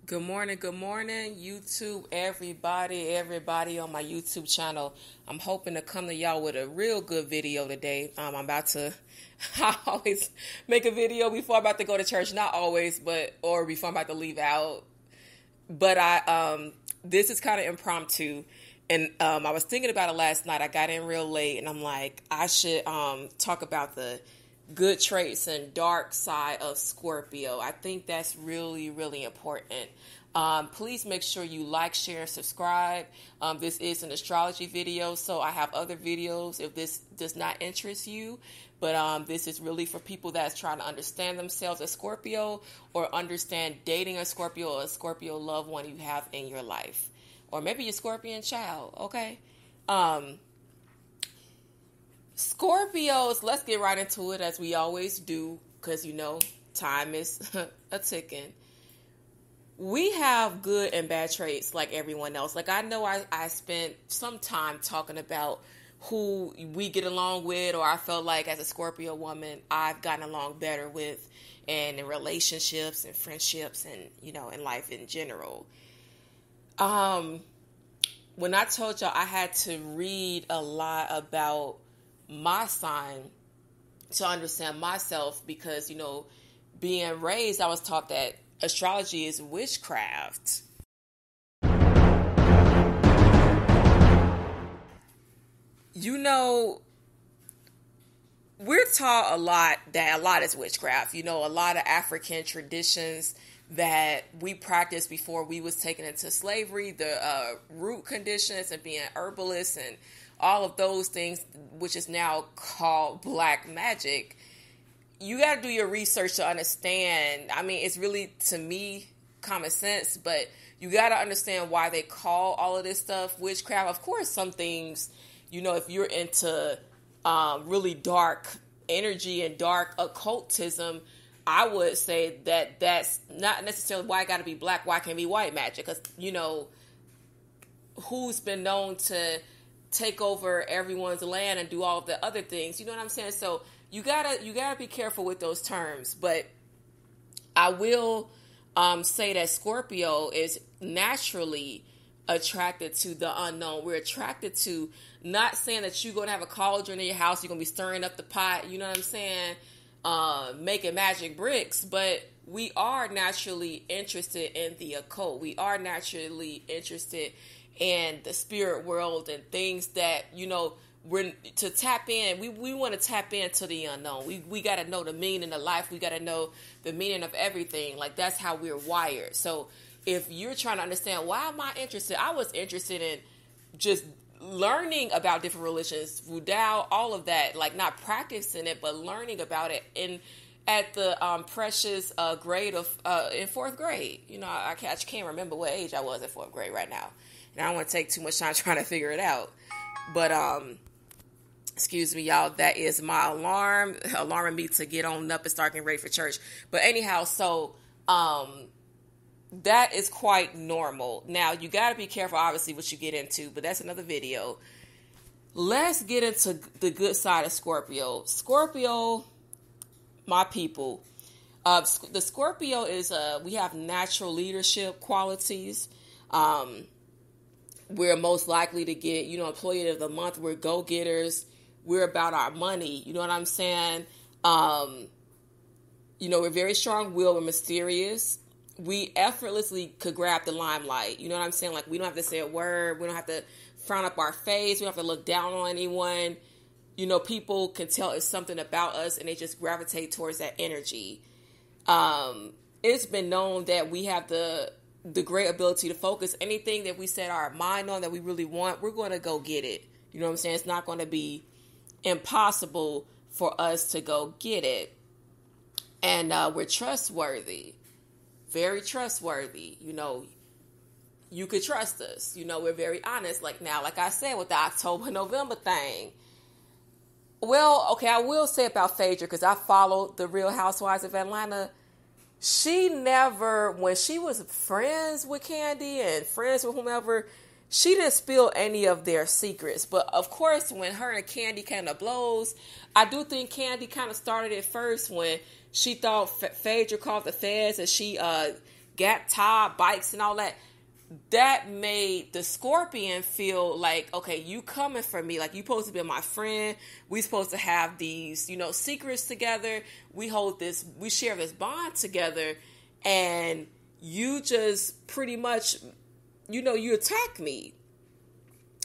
Good morning, YouTube, everybody on my YouTube channel. I'm hoping to come to y'all with a real good video today. I'm about to, I always make a video before I'm about to go to church. Not always, or before I'm about to leave out. But this is kind of impromptu. And I was thinking about it last night. I got in real late and I'm like, I should talk about the good traits and dark side of Scorpio. I think that's really, really important. Please make sure you like, share, and subscribe. This is an astrology video, so I have other videos if this does not interest you. But this is really for people that's trying to understand themselves as Scorpio or understand dating a Scorpio or a Scorpio loved one you have in your life. Or maybe your Scorpion child, okay? Scorpios, let's get right into it as we always do, because time is a ticking. We have good and bad traits like everyone else. Like I know I spent some time talking about who we get along with, or I felt like as a Scorpio woman I've gotten along better with, and in relationships and friendships and in life in general. When I told y'all I had to read a lot about my sign to understand myself, because being raised, I was taught that astrology is witchcraft. We're taught a lot that a lot is witchcraft. A lot of African traditions that we practiced before we was taken into slavery, the root conditions and being herbalists and all of those things, which is now called black magic. You got to do your research to understand. I mean, it's really, to me, common sense, but you got to understand why they call all of this stuff witchcraft. Of course, some things, if you're into really dark energy and dark occultism, I would say that that's not necessarily why it got to be black. Why can't it be white magic? Because, who's been known to take over everyone's land and do all of the other things? You know what I'm saying? So you gotta be careful with those terms. But I will say that Scorpio is naturally attracted to the unknown. We're attracted to, not saying that you're gonna have a cauldron in your house, you're gonna be stirring up the pot, you know what I'm saying, making magic bricks, but we are naturally interested in the occult. We are naturally interested in the spirit world and things that, we're to tap in. We want to tap into the unknown. We got to know the meaning of life. We got to know the meaning of everything. Like, that's how we're wired. So if you're trying to understand, why am I interested? I was interested in just learning about different religions, Voodoo, all of that, like not practicing it, but learning about it at the precious grade of in fourth grade. I can't remember what age I was in fourth grade right now. And I don't want to take too much time trying to figure it out. But, excuse me, y'all, that is my alarming me to get on up and start getting ready for church. But anyhow, so that is quite normal. Now, you got to be careful, obviously, what you get into, but that's another video. Let's get into the good side of Scorpio. Scorpio, my people. The Scorpio is, we have natural leadership qualities. We're most likely to get, employee of the month. We're go-getters. We're about our money. You know what I'm saying? We're very strong-willed. We're mysterious. We effortlessly could grab the limelight. You know what I'm saying? Like, we don't have to say a word. We don't have to frown up our face. We don't have to look down on anyone. People can tell it's something about us, and they just gravitate towards that energy. It's been known that we have the great ability to focus. Anything that we set our mind on that we really want, we're going to go get it. You know what I'm saying? It's not going to be impossible for us to go get it. And we're trustworthy. Very trustworthy. You could trust us. We're very honest. Like I said, with the October-November thing. Well, okay, I will say about Phaedra, because I followed the Real Housewives of Atlanta. She never, when she was friends with Candy and friends with whomever, she didn't spill any of their secrets. But of course, when her and Candy kind of blows, I do think Candy kind of started it first when she thought Phaedra called the feds and she Gap top bikes and all that. That made the Scorpion feel like, okay, you coming for me. Like, you supposed to be my friend. We supposed to have these, secrets together. We share this bond together. And you just pretty much, you attack me.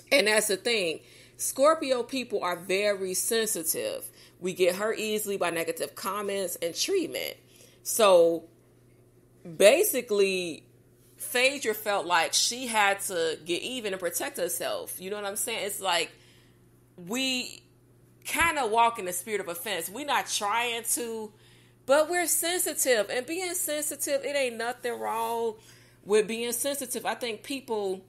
And that's the thing. Scorpio people are very sensitive. We get hurt easily by negative comments and treatment. So, basically, Phaedra felt like she had to get even and protect herself. You know what I'm saying? It's like we kind of walk in the spirit of offense. We're not trying to, but we're sensitive. And being sensitive, it ain't nothing wrong with being sensitive. I think people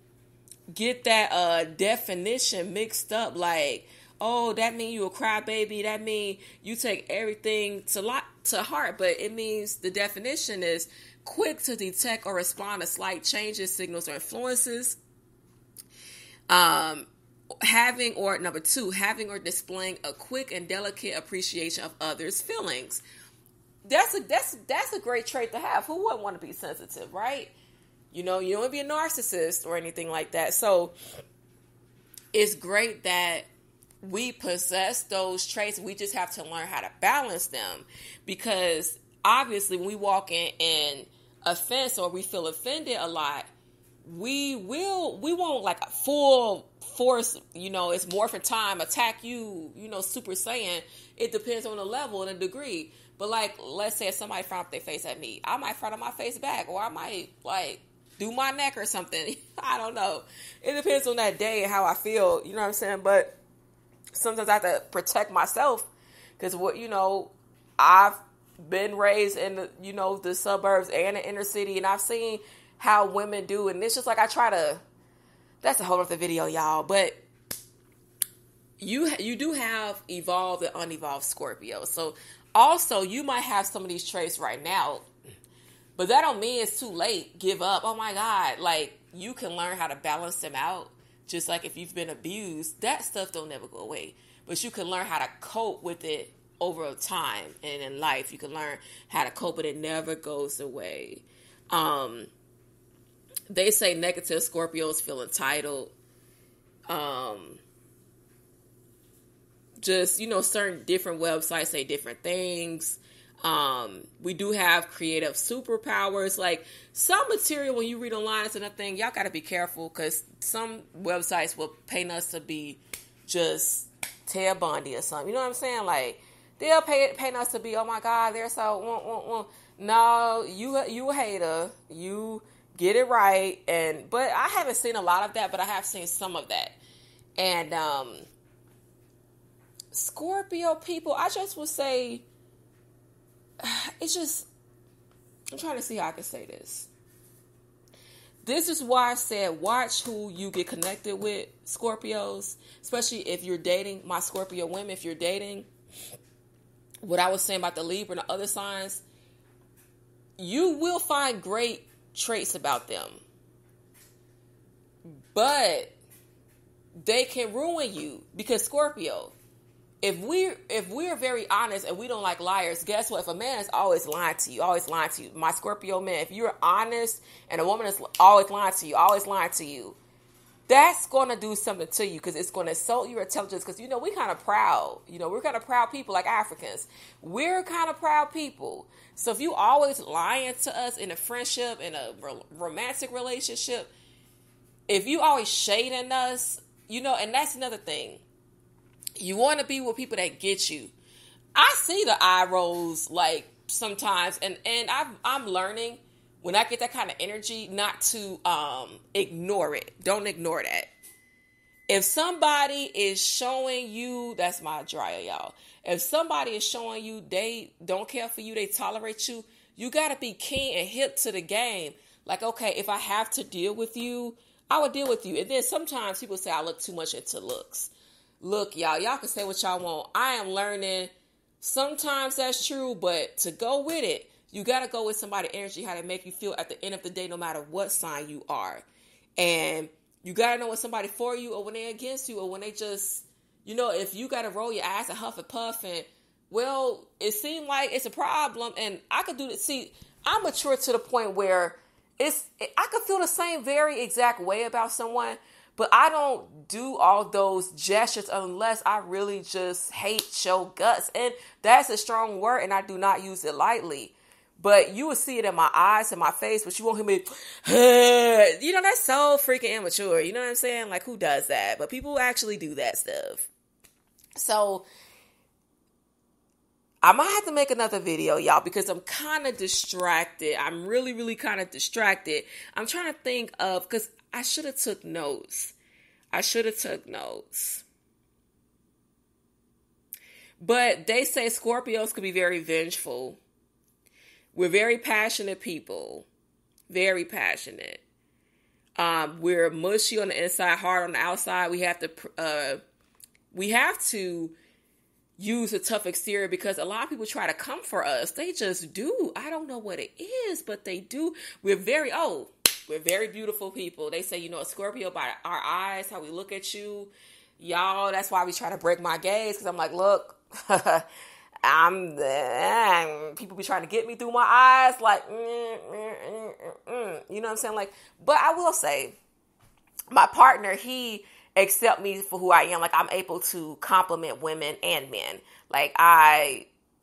get that definition mixed up. Like, oh, that mean you a crybaby. That mean you take everything to heart. But it means the definition is quick to detect or respond to slight changes, signals, or influences. Having or displaying a quick and delicate appreciation of others' feelings. That's a great trait to have. Who wouldn't want to be sensitive, right? You don't want to be a narcissist or anything like that. So it's great that we possess those traits. We just have to learn how to balance them, because obviously when we walk in offense or we feel offended a lot, we won't like a full force, it's morphin' time, attack you, Super Saiyan. It depends on the level and the degree. But like, let's say if somebody front up their face at me, I might front up my face back, or I might like do my neck or something. I don't know. It depends on that day and how I feel, you know what I'm saying? But sometimes I have to protect myself, because I've been raised in the suburbs and the inner city, and I've seen how women do, and it's just like that's a whole other video, y'all. But you do have evolved and unevolved Scorpio. So also you might have some of these traits right now, but that don't mean it's too late. Give up. Oh my God. Like, you can learn how to balance them out. Just like if you've been abused, that stuff don't never go away, but you can learn how to cope with it over time, and in life you can learn how to cope, but it never goes away. They say negative Scorpios feel entitled. Just, certain different websites say different things. We do have creative superpowers. Like, some material when you read online is another thing. Y'all got to be careful, because some websites will paint us to be just Ted Bundy or something. You know what I'm saying? Like, they'll paint us to be, oh my God, they're so, No, you a hater. You get it right. But I haven't seen a lot of that, but I have seen some of that. And Scorpio people, I just would say, it's just, I'm trying to see how I can say this. This is why I said watch who you get connected with, Scorpios, especially if you're dating, my Scorpio women, if you're dating. What I was saying about the Libra and the other signs, you will find great traits about them, but they can ruin you, because Scorpio, if we're very honest and we don't like liars, guess what? If a man is always lying to you, my Scorpio man, if you're honest and a woman is always lying to you, that's going to do something to you, because it's going to insult your intelligence. Because, we kind of proud. We're kind of proud people, like Africans. We're kind of proud people. So if you always lying to us in a friendship, in a romantic relationship, if you always shading us, and that's another thing. You want to be with people that get you. I see the eye rolls, like, sometimes, and I'm learning, when I get that kind of energy, not to ignore it. Don't ignore that. If somebody is showing you, that's my dryer, y'all. If somebody is showing you they don't care for you, they tolerate you, you got to be keen and hip to the game. Like, okay, if I have to deal with you, I would deal with you. And then sometimes people say I look too much into looks. Look, y'all can say what y'all want. I am learning. Sometimes that's true, but to go with it, you got to go with somebody's energy, how they make you feel at the end of the day, no matter what sign you are. And you got to know when somebody for you or when they're against you, or when they just, if you got to roll your eyes and huff and puff and, well, it seemed like it's a problem and I could do this. See, I'm mature to the point where I could feel the same very exact way about someone, but I don't do all those gestures unless I really just hate show guts. And that's a strong word, and I do not use it lightly. But you will see it in my eyes and my face, but you won't hear me, that's so freaking immature. You know what I'm saying? Like, who does that? But people actually do that stuff. So I might have to make another video, y'all, because I'm kind of distracted. I'm really, really kind of distracted. I'm trying to think of, because I should have took notes. But they say Scorpios could be very vengeful. We're very passionate people. Very passionate. We're mushy on the inside, hard on the outside. We have to use a tough exterior because a lot of people try to come for us. They just do. I don't know what it is, but they do. We're very beautiful people. They say, a Scorpio by our eyes, how we look at you. Y'all, that's why we try to break my gaze, because I'm like, look, people be trying to get me through my eyes, like, you know what I'm saying? Like, but I will say, my partner, he accept me for who I am. Like, I'm able to compliment women and men. Like,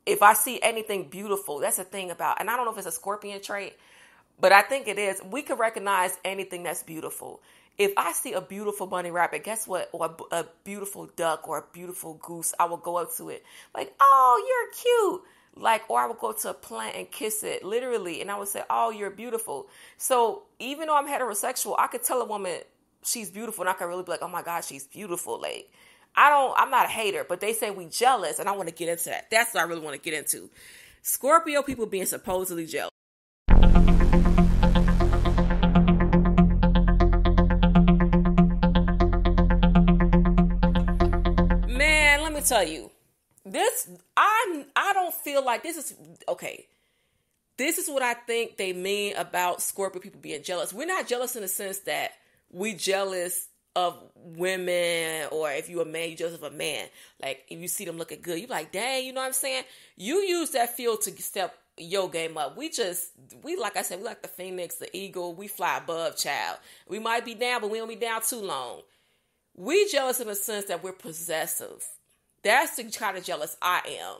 if I see anything beautiful, that's the thing about, and I don't know if it's a Scorpion trait, but I think it is. We can recognize anything that's beautiful. If I see a beautiful bunny rabbit, guess what? Or a beautiful duck or a beautiful goose, I will go up to it like, oh, you're cute. Like, or I would go to a plant and kiss it, literally. And I would say, oh, you're beautiful. So even though I'm heterosexual, I could tell a woman she's beautiful, and I can really be like, oh my God, she's beautiful. Like, I'm not a hater, but they say we jealous, and I want to get into that. That's what I really want to get into. Scorpio people being supposedly jealous. Man, let me tell you, I don't feel like this is, okay. This is what I think they mean about Scorpio people being jealous. We're not jealous in the sense that we jealous of women, or if you're a man, you jealous of a man. Like, if you see them looking good, you're like, dang, you know what I'm saying? You use that field to step your game up. We like I said, we like the phoenix, the eagle. We fly above, child. We might be down, but we don't be down too long. We jealous in the sense that we're possessive. That's the kind of jealous I am.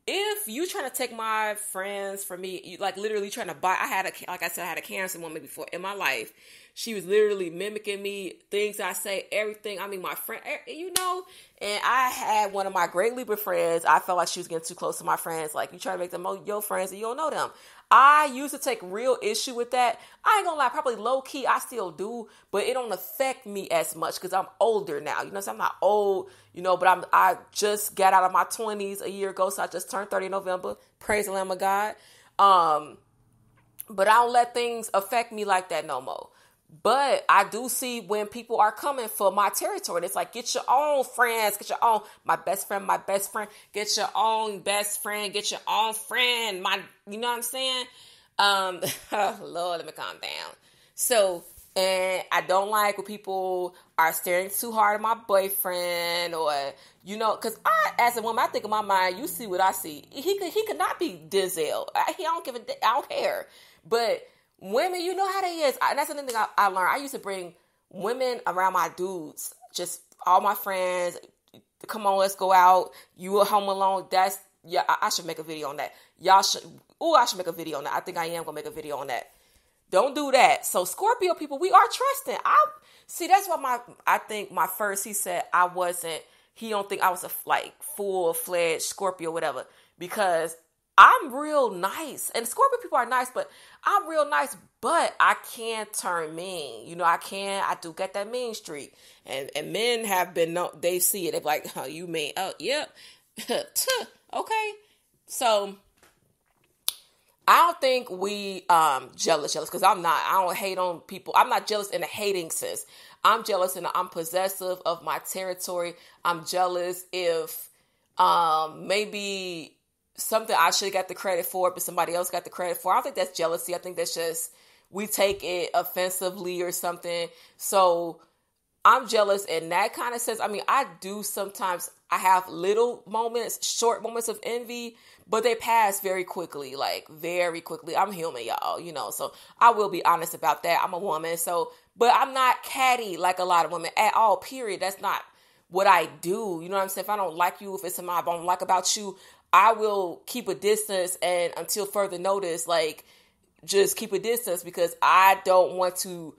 If you trying to take my friends from me, you like literally trying to buy, I had a Cancer woman before in my life. She was literally mimicking me, things I say, everything. I mean, my friend, and I had one of my great Libra friends. I felt like she was getting too close to my friends. Like, you try to make them your friends and you don't know them. I used to take real issue with that. I ain't gonna lie, probably low key, I still do, but it don't affect me as much because I'm older now. You know, so I'm not old, but I just got out of my 20s a year ago, so I just turned 30 in November. Praise the Lamb of God. But I don't let things affect me like that no more. But I do see when people are coming for my territory. It's like, get your own friends, get your own, my best friend, get your own best friend, get your own friend, you know what I'm saying? Lord, let me calm down. So, and I don't like when people are staring too hard at my boyfriend, or, because as a woman, I think in my mind, you see what I see. He could not be Denzel. I don't care. But women, you know how they is. And that's another thing I learned. I used to bring women around my dudes, just all my friends. Come on, let's go out. You were home alone. I should make a video on that. I should make a video on that. I think I am going to make a video on that. Don't do that. So Scorpio people, we are trusting. That's why I think my first, he said he don't think I was a full-fledged Scorpio, whatever, because I'm real nice, and Scorpio people are nice, but I'm real nice, but I can turn mean. I do get that mean streak, and men have been, they see it. They're like, oh, you mean, oh, yep. Okay. So I don't think we, jealous, because I don't hate on people. I'm not jealous in a hating sense. I'm jealous and I'm possessive of my territory. I'm jealous if, maybe something I should have got the credit for, but somebody else got the credit for. I don't think that's jealousy. I think that's just, we take it offensively or something. So I'm jealous in that kind of sense. I mean, I do sometimes, I have little moments, short moments of envy, but they pass very quickly, like very quickly. I'm human, y'all, so I will be honest about that. I'm a woman, but I'm not catty like a lot of women at all, period. That's not what I do. You know what I'm saying? If I don't like you, if it's something I don't like about you, I will keep a distance, and until further notice, like, just keep a distance, because I don't want to,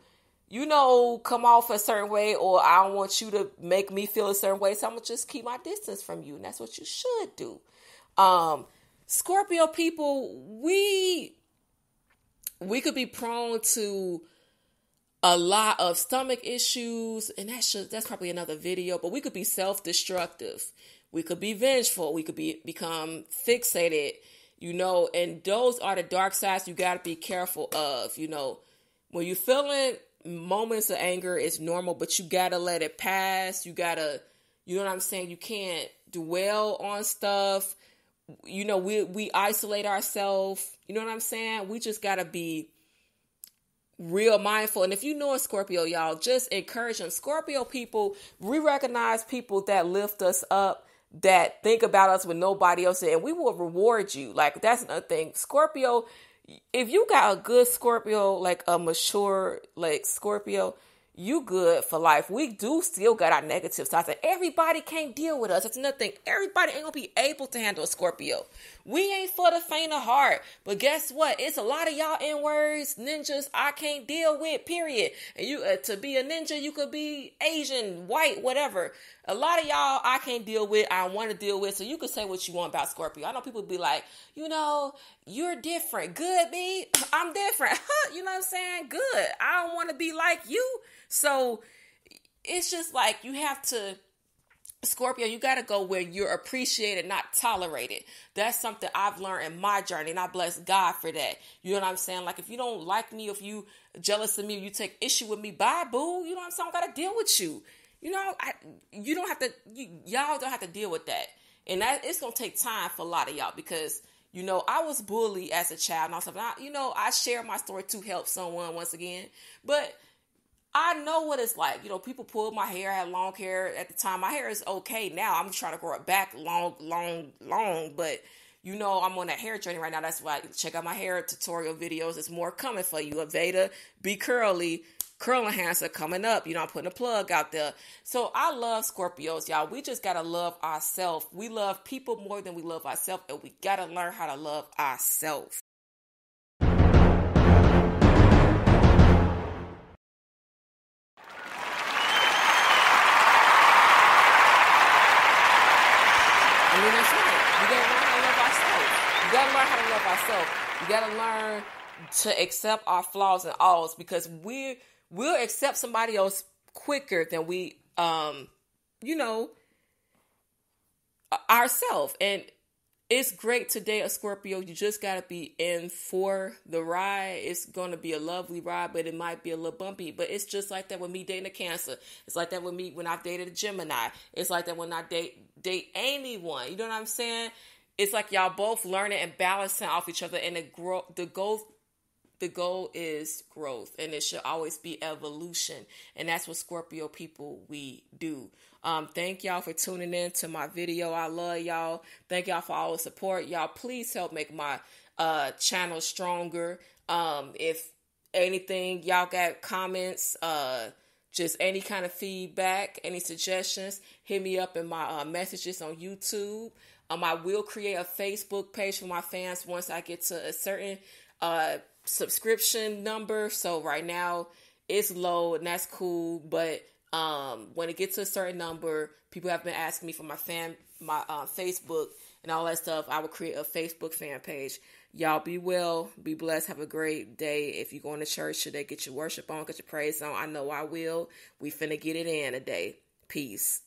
come off a certain way, or I don't want you to make me feel a certain way. So I'm going to just keep my distance from you. And that's what you should do. Scorpio people, we could be prone to a lot of stomach issues, and that's probably another video, but we could be self-destructive. We could be vengeful. We could become fixated, and those are the dark sides you got to be careful of. When you're feeling moments of anger, it's normal, but you got to let it pass. You got to, you know what I'm saying? You can't dwell on stuff. We isolate ourselves. You know what I'm saying? We just got to be real mindful. And if you know a Scorpio, y'all, just encourage them. Scorpio people, we recognize people that lift us up, that think about us when nobody else did, and we will reward you. Like, that's another thing. Scorpio, if you got a good Scorpio, like a mature, like, Scorpio, you good for life. We do still got our negative sides. Everybody can't deal with us. That's another thing. Everybody ain't gonna be able to handle a Scorpio. We ain't for the faint of heart. But guess what? It's a lot of y'all N-words, ninjas, I can't deal with, period. And you to be a ninja, you could be Asian, white, whatever. A lot of y'all I can't deal with, I want to deal with. So you can say what you want about Scorpio. I know people be like, you're different. Good, me? I'm different. You know what I'm saying? Good. I don't want to be like you. So it's just like, you have to, Scorpio, you got to go where you're appreciated, not tolerated. That's something I've learned in my journey, and I bless God for that. You know what I'm saying? Like, if you don't like me, if you jealous of me, if you take issue with me, bye, boo. You know what I'm saying? I got to deal with you. You don't have to, y'all don't have to deal with that. And that it's going to take time for a lot of y'all, because, I was bullied as a child and all stuff. I share my story to help someone once again, but I know what it's like. People pulled my hair. I had long hair at the time. My hair is okay now. I'm trying to grow it back long. But, I'm on that hair journey right now. That's why check out my hair tutorial videos. There's more coming for you. Aveda, Be Curly, Curl Enhancer coming up. I'm putting a plug out there. So I love Scorpios, y'all. We just got to love ourselves. We love people more than we love ourselves. And we got to learn how to love ourselves. That's right. You got to learn how to love ourselves. You got to learn how to love ourselves. You got to learn to accept our flaws and alls, because we'll accept somebody else quicker than we, ourselves. And it's great to date a Scorpio. You just got to be in for the ride. It's going to be a lovely ride, but it might be a little bumpy. But it's just like that with me dating a Cancer. It's like that with me when I've dated a Gemini. It's like that when I date anyone. You know what I'm saying? It's like y'all both learning and balancing off each other. And the goal is growth. And it should always be evolution. And that's what Scorpio people we do. Thank y'all for tuning in to my video. I love y'all. Thank y'all for all the support. Y'all, please help make my channel stronger. If anything, y'all got comments, just any kind of feedback, any suggestions, hit me up in my messages on YouTube. I will create a Facebook page for my fans once I get to a certain subscription number. So right now it's low, and that's cool, but when it gets to a certain number, people have been asking me for my Facebook and all that stuff. I will create a Facebook fan page. Y'all be well, be blessed, have a great day. If you're going to church today, get your worship on, get your praise on. I know I will. We finna get it in today. Peace.